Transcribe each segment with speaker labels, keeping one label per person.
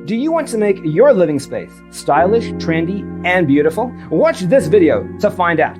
Speaker 1: Do you want to make your living space stylish, trendy, and beautiful? Watch this video to find out.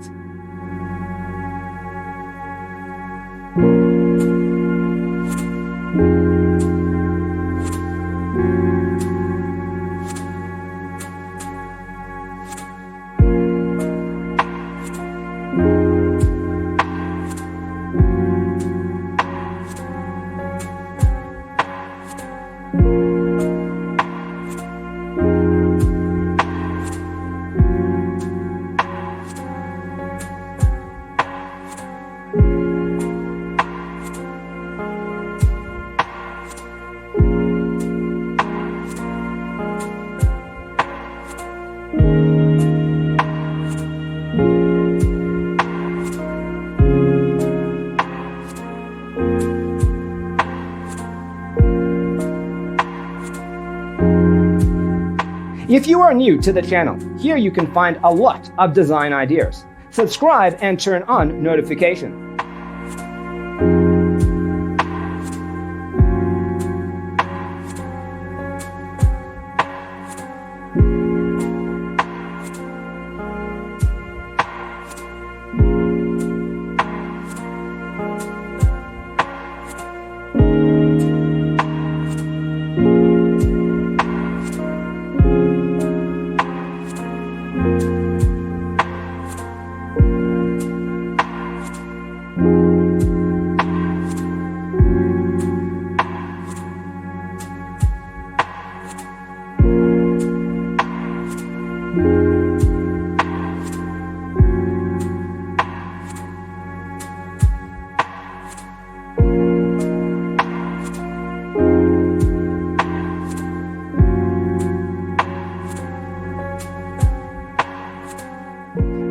Speaker 1: If you are new to the channel, here you can find a lot of design ideas. Subscribe and turn on notifications.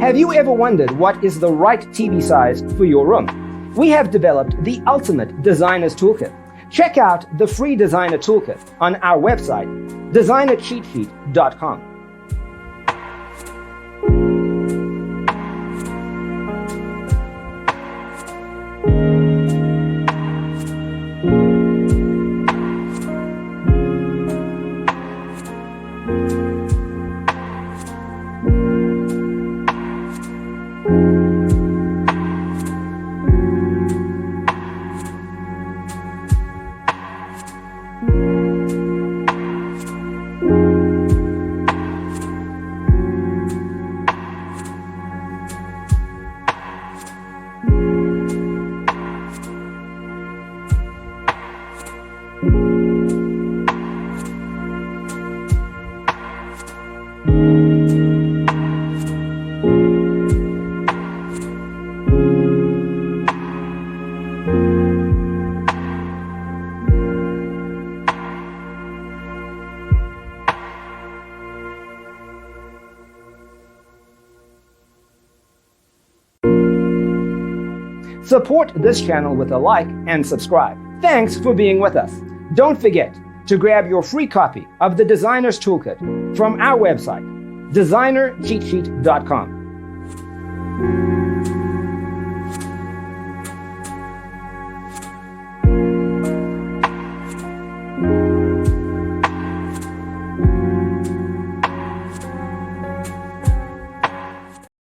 Speaker 1: Have you ever wondered what is the right TV size for your room? We have developed the ultimate designer's toolkit. Check out the free designer toolkit on our website, designercheatsheet.com. Support this channel with a like and subscribe. Thanks for being with us. Don't forget to grab your free copy of the Designer's Toolkit from our website, designercheatsheet.com.